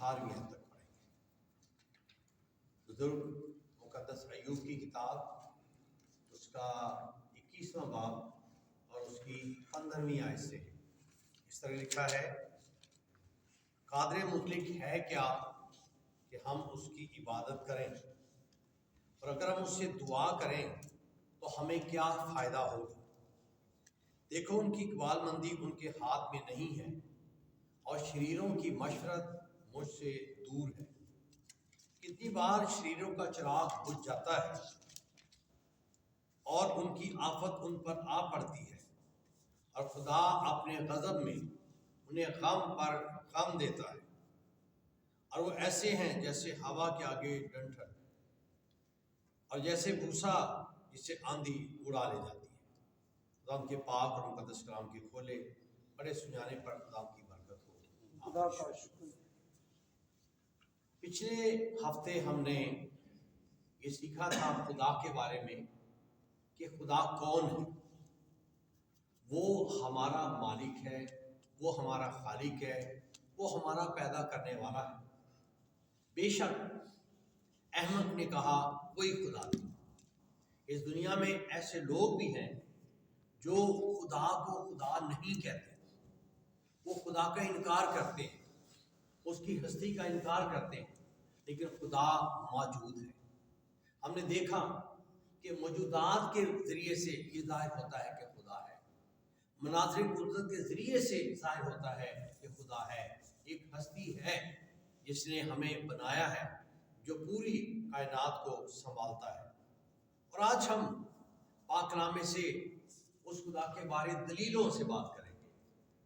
18ویں آیت تک پڑھیں گے۔ بزرگ مقدس ایوب کی کتاب اس کا 21واں باب اور اس کی 15ویں آیت سے اس طرح لکھا ہے: قادر مطلق ہے کیا کہ ہم اس کی عبادت کریں، اور اگر ہم اس سے دعا کریں تو ہمیں کیا فائدہ ہوگا؟ دیکھو ان کی اقبال مندی ان کے ہاتھ میں نہیں ہے، اور شریروں کی مشورت مجھ سے دور ہے۔ کتنی بار شریروں کا چراغ بجھ جاتا ہے اور ان کی آفت ان پر آ پڑتی ہے، اور خدا اپنے غضب میں انہیں غم پر غم دیتا ہے، اور وہ ایسے ہیں جیسے ہوا کے آگے ڈنٹھل، اور جیسے بھوسا جسے آندھی اڑا لے جاتی ہے۔ خدا ان کے پاک اور مقدس کلام کے کھولے بڑے سنجانے پر خدا کی برکت ہو۔ خدا کا شکر۔ پچھلے ہفتے ہم نے یہ سیکھا تھا خدا کے بارے میں کہ خدا کون ہے۔ وہ ہمارا مالک ہے، وہ ہمارا خالق ہے، وہ ہمارا پیدا کرنے والا ہے۔ بے شک احمد نے کہا کوئی خدا نہیں۔ اس دنیا میں ایسے لوگ بھی ہیں جو خدا کو خدا نہیں کہتے، وہ خدا کا انکار کرتے ہیں، اس کی ہستی کا انکار کرتے ہیں، لیکن خدا موجود ہے۔ ہم نے دیکھا کہ موجودات کے ذریعے سے یہ ظاہر ہوتا ہے کہ خدا ہے، مناظر قدرت کے ذریعے سے ظاہر ہوتا ہے کہ خدا ہے۔ ایک ہستی ہے جس نے ہمیں بنایا ہے، جو پوری کائنات کو سنبھالتا ہے۔ اور آج ہم پاک کلام میں سے اس خدا کے بارے دلیلوں سے بات کریں گے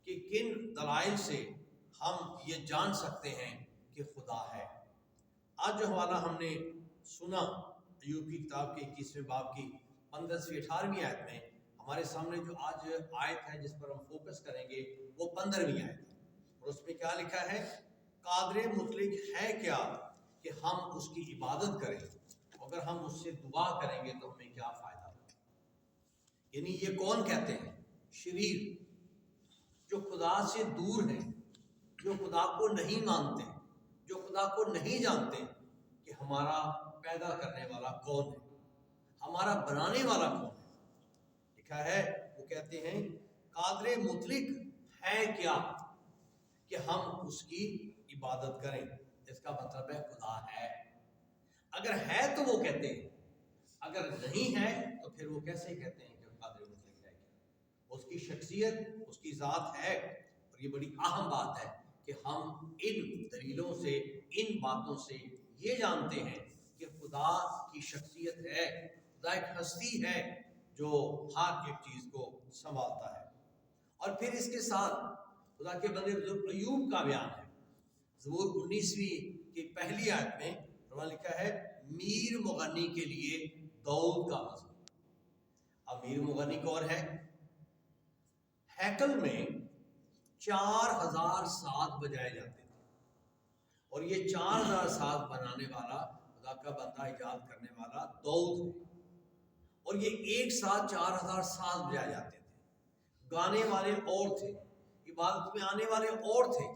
کہ کن دلائل سے ہم یہ جان سکتے ہیں کہ خدا ہے۔ آج جو حوالہ ہم نے سنا ایوب کی کتاب کے 21ویں باب کی 15 سے 18ویں آیت میں، ہمارے سامنے جو آج آیت ہے جس پر ہم فوکس کریں گے وہ 15ویں آیت ہے، اور اس میں کیا لکھا ہے؟ قادر مطلق ہے کیا کہ ہم اس کی عبادت کریں، اگر ہم اس سے دعا کریں گے تو ہمیں کیا فائدہ ہوگا؟ یعنی یہ کون کہتے ہیں؟ شریر، جو خدا سے دور ہیں، جو خدا کو نہیں مانتے، جو خدا کو نہیں جانتے کہ ہمارا پیدا کرنے والا کون ہے، ہمارا بنانے والا کون ہے۔ لکھا ہے، وہ کہتے ہیں قادر مطلق ہے کیا کہ ہم اس کی عبادت کریں۔ اس کا مطلب ہے خدا ہے۔ اگر ہے تو وہ کہتے ہیں، اگر نہیں ہے تو پھر وہ کیسے کہتے ہیں کہ قادر مطلق ہے کیا؟ اس کی شخصیت، اس کی ذات ہے۔ اور یہ بڑی اہم بات ہے کہ ہم ان دلیلوں سے، ان باتوں سے یہ جانتے ہیں کہ خدا کی شخصیت ہے، خدا ایک ہستی ہے جو ہر ایک چیز کو سنبھالتا ہے۔ اور پھر اس کے ساتھ خدا کے بندے بزرگ ایوب کا بیان ہے۔ زبور 19ویں کی پہلی آیت میں وہاں لکھا ہے میر مغنی کے لیے داؤد کا مزمور۔ اب میر مغنی کون ہے؟ ہیکل میں 4000 ساز بجائے جاتے تھے، اور یہ 4000 ساز بنانے والا، خدا کا بندہ ایجاد کرنے والا داؤد ہے، اور یہ ایک ساتھ 4000 ساز بجائے جاتے تھے۔ گانے والے اور تھے، عبادت میں آنے والے اور تھے۔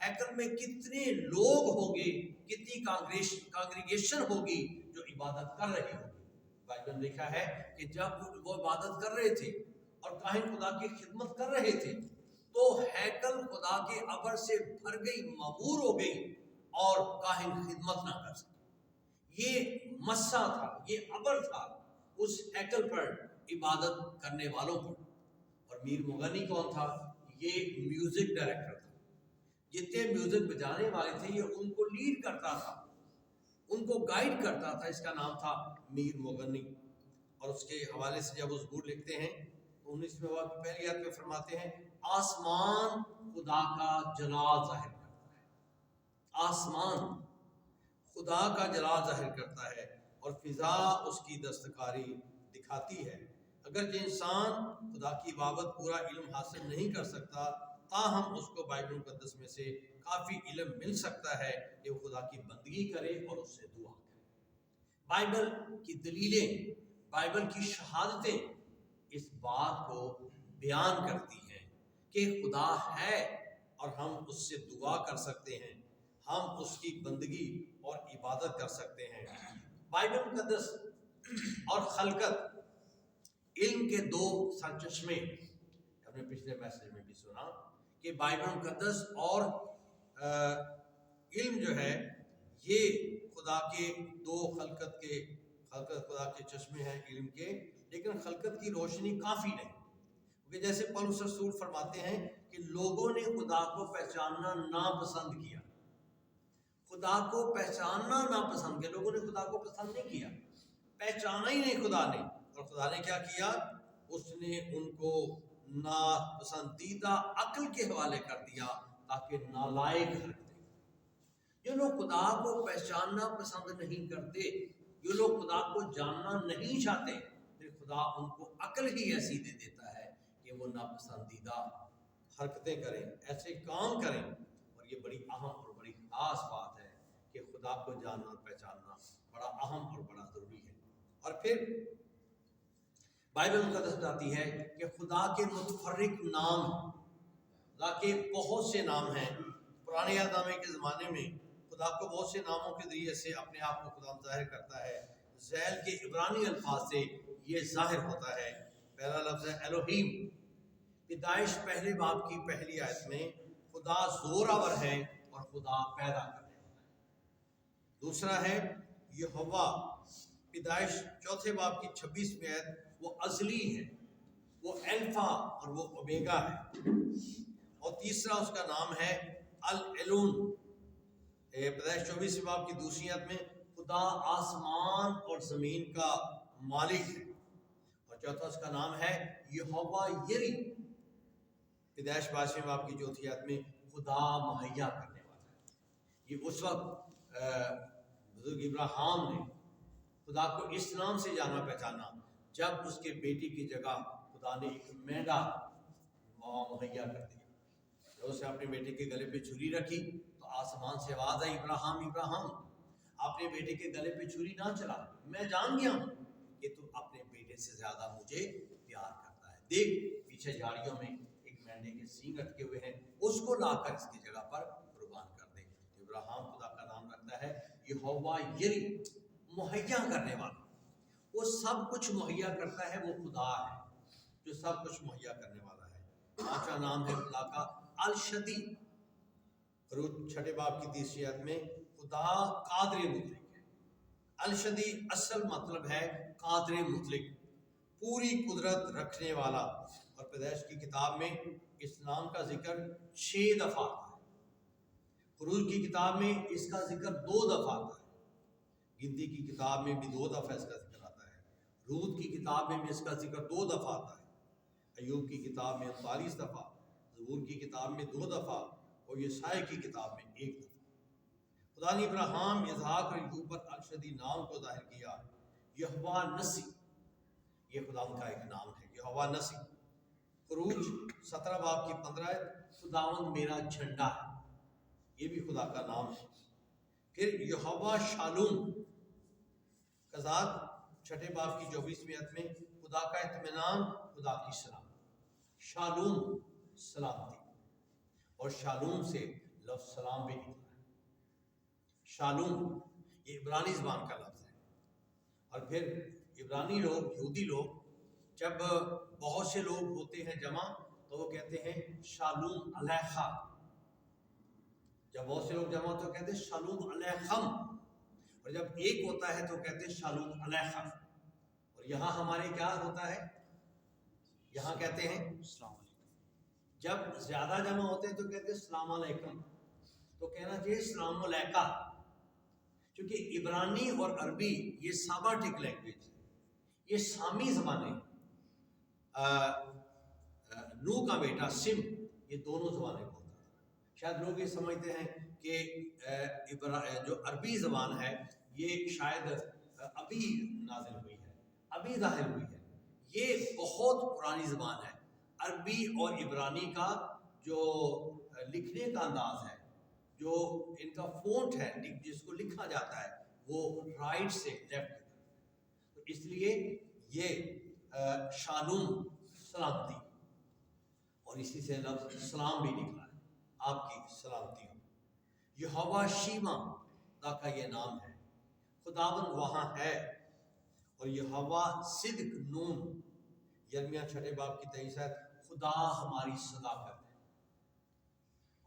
ہیکل میں کتنے لوگ ہوں گے، کتنی کانگریگیشن ہوگی جو عبادت کر رہی ہوگی۔ بائبل میں لکھا ہے کہ جب وہ عبادت کر رہے تھے اور کاہن خدا کی خدمت کر رہے تھے تو ہیکل خدا کے ابر سے بھر گئی، معمور ہو گئی، اور کاہن خدمت نہ کر سکے۔ یہ مسا تھا، یہ ابر تھا اس ہیکل پر عبادت کرنے والوں پر۔ اور میر مغنی کون تھا؟ یہ میوزک ڈائریکٹر تھا۔ جتنے میوزک بجانے والے تھے یہ ان کو لیڈ کرتا تھا، ان کو گائیڈ کرتا تھا۔ اس کا نام تھا میر مغنی۔ اور اس کے حوالے سے جب وہ زبور لکھتے ہیں تو 19ویں باب کی پہلی آیت میں فرماتے ہیں آسمان خدا کا جلال ظاہر کرتا ہے۔ آسمان خدا کا جلال ظاہر کرتا ہے اور فضا اس کی دستکاری دکھاتی ہے۔ اگرچہ انسان خدا کی بابت پورا علم حاصل نہیں کر سکتا، تاہم اس کو بائبل مقدس میں سے کافی علم مل سکتا ہے کہ وہ خدا کی بندگی کرے اور اس سے دعا کرے۔ بائبل کی دلیلیں، بائبل کی شہادتیں اس بات کو بیان کرتی ہیں کہ خدا ہے اور ہم اس سے دعا کر سکتے ہیں، ہم اس کی بندگی اور عبادت کر سکتے ہیں۔ بائبل مقدس اور خلقت، علم کے دو سرچشمے، ہم نے پچھلے میسج میں بھی سنا کہ بائبل مقدس اور علم جو ہے یہ خدا کے دو خلقت خدا کے چشمے ہیں علم کے، لیکن خلقت کی روشنی کافی نہیں، کیونکہ جیسے پولس رسول فرماتے ہیں کہ لوگوں نے خدا کو پہچاننا ناپسند کیا۔ خدا کو پہچاننا ناپسند کیا، لوگوں نے خدا کو پسند نہیں کیا، پہچانا ہی نہیں خدا نے، اور خدا نے کیا کیا؟ اس نے ان کو ناپسندیدہ عقل کے حوالے کر دیا تاکہ نالائق رکھ دے۔ جو لوگ خدا کو پہچاننا پسند نہیں کرتے، جو لوگ خدا کو جاننا نہیں چاہتے، پھر خدا ان کو عقل ہی ایسی دے دیتا ہے کہ وہ ناپسندیدہ حرکتیں کریں، ایسے کام کریں۔ اور یہ بڑی اہم اور بڑی خاص بات ہے کہ خدا کو جاننا اور پہچاننا بڑا اہم اور بڑا ضروری ہے۔ اور پھر بائبل مقدس بتاتی ہے کہ خدا کے متفرق نام، خدا کے بہت سے نام ہیں۔ پرانے عہد نامے کے زمانے میں خدا کو بہت سے ناموں کے ذریعے سے اپنے آپ کو خدا ظاہر کرتا ہے۔ ذیل کے عبرانی الفاظ سے یہ ظاہر ہوتا ہے۔ پہلا لفظ ہے الوہیم، پیدائش پہلے باب کی پہلی آیت میں خدا زوراور ہے اور خدا پیدا کرنے والا ہے۔ دوسرا ہے یہوہ، پیدائش چوتھے باب کی 26ویں آیت، وہ ازلی ہے، وہ الفا اور وہ اومیگا ہے۔ اور تیسرا اس کا نام ہے العلون، پیدائش 24 باب کی دوسری آیت میں خدا آسمان اور زمین کا مالک ہے۔ اور چوتھا اس کا نام ہے یہوہ یری، پیدائش 22 باب کی چوتھی آیت میں خدا مہیا کرنے والا ہے۔ یہ اس وقت بزرگ ابراہیم نے خدا کو اس نام سے جانا پہچانا جب اس کے بیٹی کی جگہ خدا نے ایک مینڈا مہیا کر دیا۔ جب اس نے اپنے بیٹے کے گلے پہ چھری رکھی تو آسمان سے آواز آئی، ابراہیم ابراہیم، اپنے بیٹے کے گلے پہ چھری نہ چلا، میں جان گیا ہوں کہ تو اپنے بیٹے سے زیادہ مجھے پیار کرتا ہے، دیکھ پیچھے جھاڑیوں میں ایک مینڈے کے سینگ اٹکے ہوئے ہیں، اس کو لا کر اس کی جگہ پر قربان کر دے۔ ابراہیم خدا کا نام رکھتا ہے یہوہ یری، مہیا کرنے والا۔ وہ سب کچھ مہیا کرتا ہے، وہ خدا ہے جو سب کچھ مہیا کرنے والا ہے۔ پانچواں نام ہے خدا کا الشدی، خروج چھٹے باب کی تیسری آیت میں خدا قادر مطلق ہے۔ الشدی اصل مطلب ہے قادر مطلق، پوری قدرت رکھنے والا۔ اور پیدائش کی کتاب میں اس نام کا ذکر 6 دفعہ آتا ہے، خروج کی کتاب میں اس کا ذکر 2 دفعہ آتا ہے، گنتی کی کتاب میں بھی 2 دفعہ اس کا ذکر آتا ہے، رود کی کتاب میں بھی اس کا ذکر 2 دفعہ آتا ہے، ایوب کی کتاب میں 39 دفعہ، زبور کی کتاب میں 2 دفعہ، اور یسائی کی کتاب میں 1 دفعہ۔ خدا نے ابراہیم، اسحاق اور یعقوب پر الشدی نام کو ظاہر کیا۔ یہوہ نسی، یہ خدا کا ایک نام ہے، یہوہ نسی۔ خروج 17 باب کی 15 آیت، خداوند میرا جھنڈا ہے، یہ بھی خدا کا نام ہے۔ پھر یہوہ شالوم، قضات 6 باب کی 24ویں آیت میں خدا کا اطمینان، خدا کی سلام، شالوم سلامتی، اور شالوم سے لفظ سلام بھی نکلا ہے۔ شالوم یہ عبرانی زبان کا لفظ ہے۔ اور پھر عبرانی لوگ، یہودی لوگ، جب بہت سے لوگ ہوتے ہیں جمع تو وہ کہتے ہیں شالوم علیکہ، جب بہت سے لوگ جمع ہوتے ہیں کہتے ہیں شالوم علیکم، اور جب ایک ہوتا ہے تو کہتے ہیں شالوم علیکہ۔ اور یہاں ہمارے کیا ہوتا ہے؟ یہاں کہتے ہیں السلام علیکم، جب زیادہ جمع ہوتے ہیں تو کہتے ہیں السلام علیکم، تو کہنا چاہیے السلام علیکہ، کیونکہ عبرانی اور عربی یہ ساماٹک لینگویج ہے، یہ سامی زبانیں، نو کا بیٹا سم، یہ دونوں زبانیں بولتا تھا۔ شاید لوگ یہ سمجھتے ہیں کہ جو عربی زبان ہے یہ شاید ابھی نازل ہوئی ہے، ابھی ظاہر ہوئی ہے، یہ بہت پرانی زبان ہے۔ عربی اور عبرانی کا جو لکھنے کا انداز ہے، جو ان کا فونٹ ہے جس کو لکھا جاتا ہے، وہ رائٹ سے لیفٹ کی طرف، تو اس لیے یہ شالوم سلامتی، اور اسی سے لفظ سلام بھی نکلا ہے، آپ کی سلامتی ہو۔ यहोवा शीमा खुदा का ये नाम है, खुदावन वहाँ है। और यहोवा सिद्क नून, यिर्मयाह 6 बाब की 23 है, खुदा हमारी सदाकत है।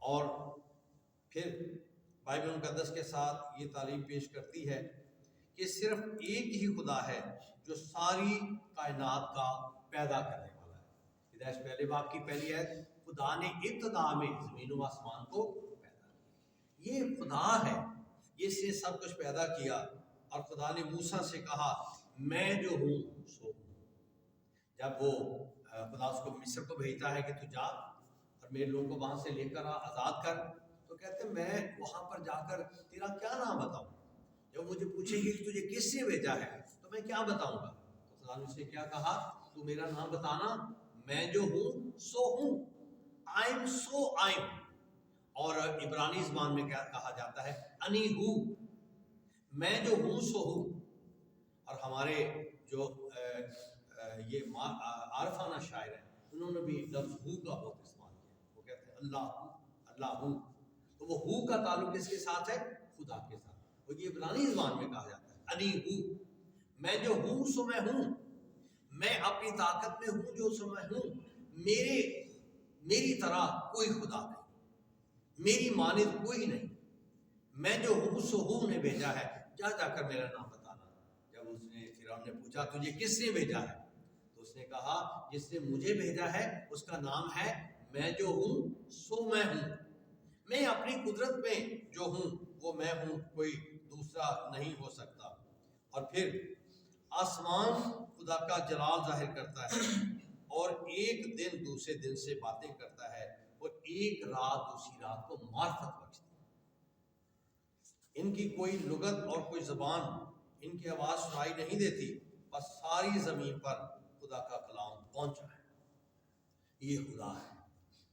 और फिर बाइबल मुकद्दस के साथ ये तालीम पेश करती है कि सिर्फ एक ही खुदा है जो सारी कायनात का पैदा करने वाला है। हिदायत पहले बाब की पहली है, खुदा ने इब्तिदा में ज़मीन व आसमान को पैदा किया। ये खुदा है, इसने सब कुछ पैदा किया। और खुदा ने मूसा से कहा, मैं जो हूँ सो हूँ। जब वो खुदा उसको मिस्र को भेजता है कि तू जा और मेरे लोगों को वहाँ से लेकर आ, आज़ाद कर, तो कहते मैं वहाँ पर जाकर तेरा क्या नाम बताऊँ। जब मुझे पूछेगी कि तुझे किसने भेजा है तो मैं क्या बताऊँगा। तो खुदा ने उससे क्या कहा, तू मेरा नाम बताना, मैं जो हूँ सो हूँ, I am so I am. और इब्रानी ज़बान में क्या कहा जाता है, अनी हूँ, मैं जो हूँ सो हूँ। और हमारे जो ये आरफाना शायर हैं, उन्होंने भी लफ्ज़ हू का बहुत इस्तेमाल किया। वो कहते हैं अल्लाह हू, तो वो हू का ताल्लुक किसके साथ है, खुदा के साथ। और ये इब्रानी ज़बान में कहा जाता है अनी हू, मैं जो हूँ सो मैं हूँ, मैं अपनी ताकत में हूँ जो सो मैं हूँ, मेरी तरह कोई खुदा नहीं, मेरी मानिद कोई नहीं, मैं जो हूँ सो हूँ ने भेजा है, जा जाकर मेरा नाम बताना। जब उसने फिरौन ने पूछा तुझे किसने भेजा है, तो उसने कहा जिसने मुझे भेजा है उसका नाम है मैं जो हूँ सो मैं हूँ, मैं अपनी कुदरत में जो हूँ वो मैं हूँ, कोई दूसरा नहीं हो सकता। और फिर आसमान खुदा का जलाल जाहिर करता है, और एक दिन दूसरे दिन से बातें करता है, और एक रात दूसरी रात को मार्फत बख्शती है। इनकी कोई लुगत और कोई ज़बान इनकी आवाज़ सुनाई नहीं देती, बस सारी ज़मीन पर खुदा का कलाम पहुंचा है। ये खुदा है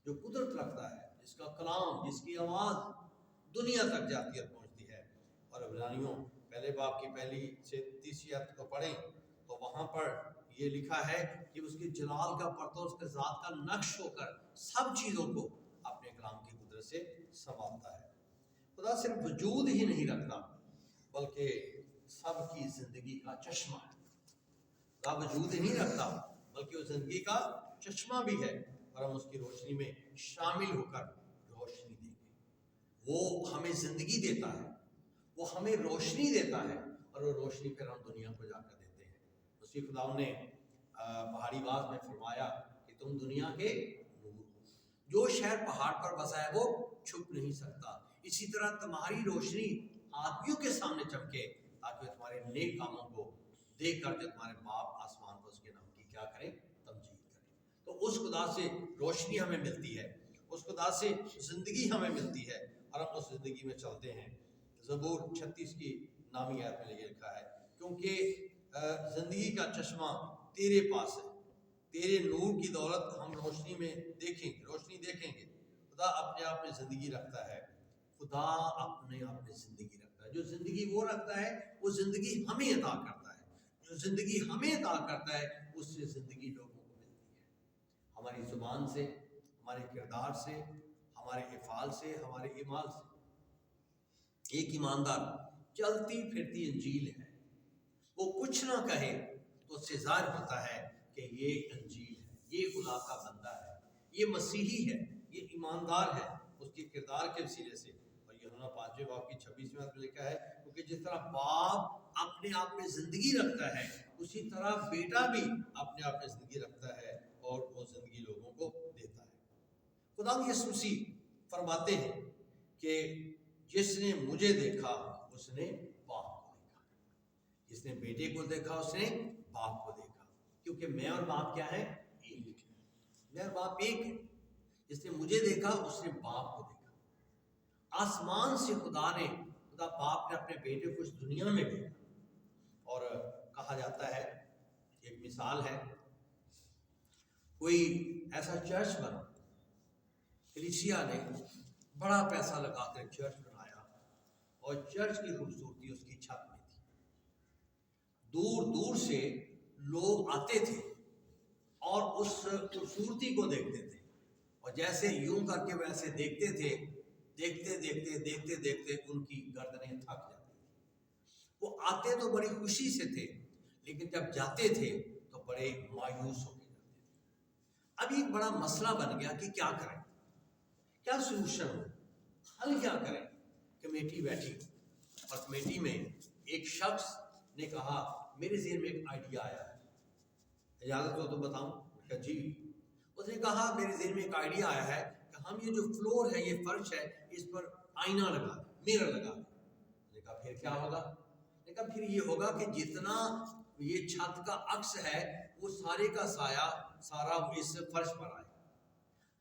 जो कुदरत रखता है, जिसका कलाम, जिसकी आवाज़ दुनिया तक जाती है, पहुंचती है। और इब्रानियों पहले बाब की पहली से 30 आयत को पढ़ें तो वहाँ पर ये लिखा है कि उसके जलाल का पर्दा, उसके ज़ात का नक्श होकर सब चीज़ों को अपने कलाम की कुदरत से संभालता है। खुदा सिर्फ वजूद ही नहीं रखता बल्कि सबकी ज़िंदगी का चश्मा है। खुदा वजूद ही नहीं रखता बल्कि वो ज़िंदगी का चश्मा भी है, और हम उसकी रोशनी में शामिल होकर रोशनी देंगे। वो हमें ज़िंदगी देता है, वो हमें रोशनी देता है, और वो रोशनी फिर हम दुनिया को जाकर देते हैं। उसी खुदा ने पहाड़ी बात में फरमाया कि तुम दुनिया के नूर हो। जो शहर पहाड़ पर बसा है वो छुप नहीं सकता। इसी तरह तुम्हारी रोशनी आदमियों के सामने चमके, ताकि तुम्हारे नेक कामों को देख कर जो तुम्हारे बाप आसमान पर उसके नाम की क्या करें, तमजीद करें। तो उस खुदा से रोशनी हमें मिलती है, उस खुदा से ज़िंदगी हमें मिलती है, और हम उस ज़िंदगी में चलते हैं। ज़बूर 36 की नामी आयत में ये लिखा है, क्योंकि ज़िंदगी का चश्मा तेरे पास है, तेरे नूर की दौलत हम रोशनी देखेंगे। खुदा अपने आप में ज़िंदगी रखता है, खुदा अपने आप में ज़िंदगी रखता है। जो ज़िंदगी वो रखता है वो ज़िंदगी हमें अता करता है, जो ज़िंदगी हमें अता करता है उससे ज़िंदगी लोगों को मिलती है। हमारी ज़ुबान से, हमारे किरदार से, हमारे इफ़ाल से, हमारे ईमाल से। एक ईमानदार चलती फिरती अंजील है, वो कुछ ना कहे तो उससे ज़ाहिर होता है कि ये अंजील है, ये खुदा का बंदा है, ये मसीही है, ये ईमानदार है, उसके किरदार के वसीले से। और यूहन्ना 5वें बाब की 26वें आयत में लिखा है, क्योंकि जिस तरह बाप अपने आप में ज़िंदगी रखता है, उसी तरह बेटा भी अपने आप में ज़िंदगी रखता है, और वो ज़िंदगी लोगों को देता है। खुदा यीशु मसीह फरमाते हैं कि जिसने मुझे देखा उसने बाप को देखा, जिसने बेटे को देखा उसने बाप को देखा, क्योंकि मैं और बाप क्या है, एक है। मैं और बाप एक है। जिसने मुझे देखा उसने बाप को देखा। आसमान से खुदा बाप ने अपने बेटे को इस दुनिया में भेजा। और कहा जाता है, एक मिसाल है, कोई ऐसा चर्च बना, कलीसिया ने बड़ा पैसा लगाकर चर्च बनाया, और चर्च की खूबसूरती उसकी छत में थी। दूर दूर से लोग आते थे और उस खूबसूरती को देखते थे, और जैसे यूं करके वैसे देखते थे देखते देखते देखते देखते उनकी गर्दनें थक जाती थी। वो आते तो बड़ी खुशी से थे, लेकिन जब जाते थे तो बड़े मायूस होके जाते थे। अब एक बड़ा मसला बन गया कि क्या करें, क्या सोल्यूशन हो, हल क्या करें। कमेटी बैठी और कमेटी में एक शख्स ने कहा, मेरे ज़हन में एक आइडिया आया है, इजाज़त हो तो बताऊं? कहा जी। उसने कहा, मेरे ज़हन में एक आइडिया आया है कि हम ये जो फ्लोर है, ये फर्श है, इस पर आईना लगा दें, मिरर लगा दें। उसने कहा फिर क्या होगा? उसने कहा फिर ये होगा कि जितना ये छत का अक्स है वो सारे का साया सारा इस फर्श पर आए।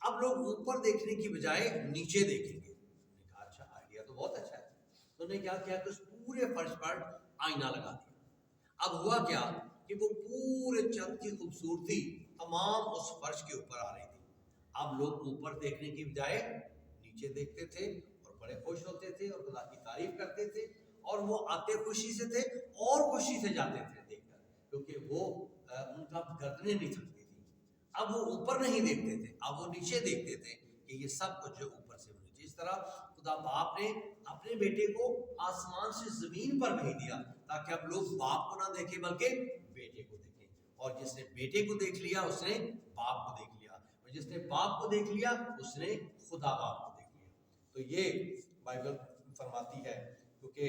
अब लोग ऊपर देखने की बजाय नीचे देखेंगे। उसने कहा अच्छा, आइडिया तो बहुत अच्छा है। तो उन्होंने क्या किया कि उस पूरे फर्श पर आईना लगा दिया। अब हुआ क्या कि वो पूरे छत की खूबसूरती तमाम उस फर्श के ऊपर आ रही थी। अब लोग ऊपर देखने की बजाय नीचे देखते थे और बड़े खुश होते थे और खुदा की तारीफ करते थे, और वो आते खुशी से थे और खुशी से जाते थे देखकर, क्योंकि वो उनका गर्दनें नहीं थकती थी। अब वो ऊपर नहीं देखते थे, अब वो नीचे देखते थे कि ये सब कुछ जो ऊपर से नीचे। इस तरह खुदा बाप ने अपने बेटे को आसमान से जमीन पर भेज दिया ताकि अब लोग बाप को ना देखें बल्कि बेटे को देखें, और जिसने बेटे को देख लिया उसने बाप को देख लिया, और जिसने बाप को देख लिया उसने खुदा बाप को देख लिया। तो ये बाइबल फरमाती है, क्योंकि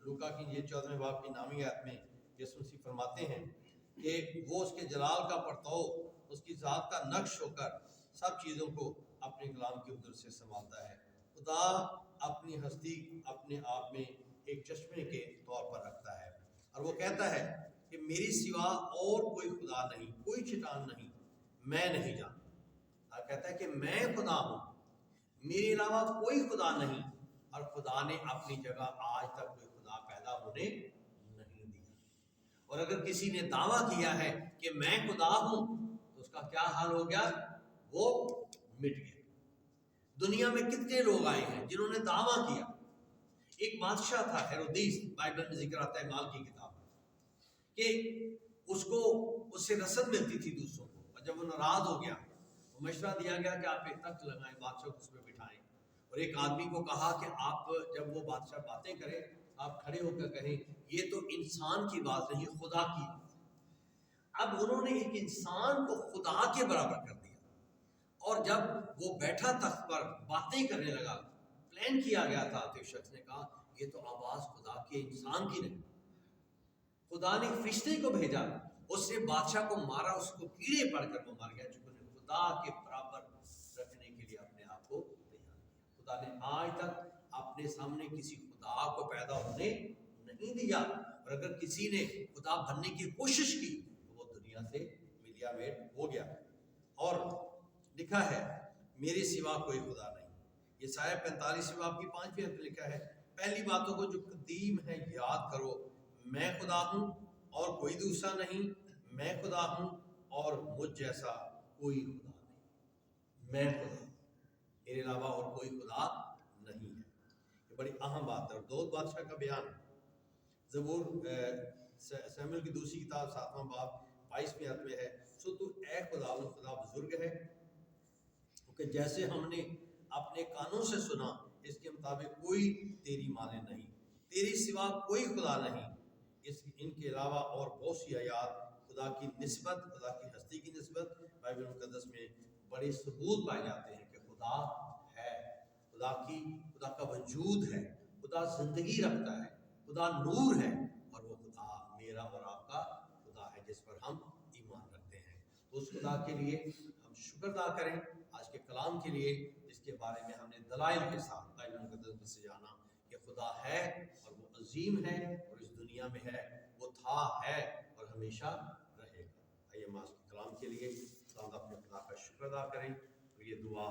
लूका की ये 14वें बाब की नामी आयत में यीशु मसीह फरमाते हैं कि वो उसके जलाल का परतौ, उसकी ज़ात का नक्श होकर सब चीज़ों को अपने कलाम की उधर से संभालता है। खुदा अपनी हस्ती अपने आप में एक चश्मे के तौर पर रखता है, और वो कहता है कि मेरी सिवा और कोई खुदा नहीं, कोई चट्टान नहीं, मैं नहीं जानता। और कहता है कि मैं खुदा हूँ, मेरे अलावा कोई खुदा नहीं, और खुदा ने अपनी जगह आज तक कोई खुदा पैदा होने नहीं दिया। और अगर किसी ने दावा किया है कि मैं खुदा हूं तो उसका क्या हाल हो गया? वो मिट गया। दुनिया में कितने लोग आए हैं जिन्होंने दावा किया। एक बादशाह था हेरोदेस, बाइबल में जिक्र आता है माल की किताब कि उसको उससे रसद मिलती थी दूसरों को, और जब वो नाराज हो गया तो मशवरा दिया गया कि आप एक तख्त लगाएं, बादशाह को उसमें बिठाएं, और एक आदमी को कहा कि आप जब वो बादशाह बातें करें आप खड़े होकर कहें ये तो इंसान की बात नहीं, खुदा की बात है। अब उन्होंने एक इंसान को खुदा के बराबर कर दिया, और जब वो बैठा तख्त पर बातें करने लगा, प्लान किया गया था, तो शख्स ने कहा ये तो आवाज खुदा के, इंसान की नहीं। खुदा ने फरिश्ते को भेजा, उसने बादशाह को मारा, उसको कीड़े पड़कर वो मर गया, चूंकि खुदा के बराबर रखने के लिए अपने आप को तैयार किया। खुदा ने आज तक अपने सामने किसी खुदा को पैदा होने नहीं दिया, और अगर किसी ने खुदा बनने की कोशिश की तो वो दुनिया से मिलिया मेट हो गया। और लिखा है मेरे सिवा कोई खुदा नहीं। यशायाह 45 बाब की 5वीं आयत में लिखा है, पहली बातों को जो कदीम है याद करो, मैं खुदा हूँ और कोई दूसरा नहीं, मैं खुदा हूँ और मुझ जैसा कोई खुदा नहीं। मैं खुदा, मेरे अलावा और कोई खुदा नहीं है। ये बड़ी अहम बात है। और दाऊद बादशाह का बयान ज़बूर शमूएल की दूसरी किताब 7वां बाब 22वीं आयत में है, सो तू ऐ खुदा बुजुर्ग है कि जैसे हमने अपने कानों से सुना इसके मुताबिक कोई तेरी माने नहीं, तेरी सिवा कोई खुदा नहीं, इनके अलावा और बहुत सी आयात खुदा की निस्बत, खुदा की हस्ती की निस्बत बाइबल मुकद्दस में बड़े सबूत पाए जाते हैं कि खुदा है, खुदा का वजूद है, खुदा जिंदगी रखता है, खुदा नूर है, और वो खुदा मेरा और आपका खुदा है जिस पर हम ईमान रखते हैं। तो उस खुदा के लिए हम शुक्र अदा करें, आज के कलाम के लिए जिसके बारे में हमने दलाइल के साथ बाइबल मुकद्दस में से जाना कि खुदा है और वो अजीम है और इस दुनिया में है, वो था, है और हमेशा रहेगा। आइए हम आज के कलाम के लिए अपने खुदा का शुक्र अदा करें और ये दुआ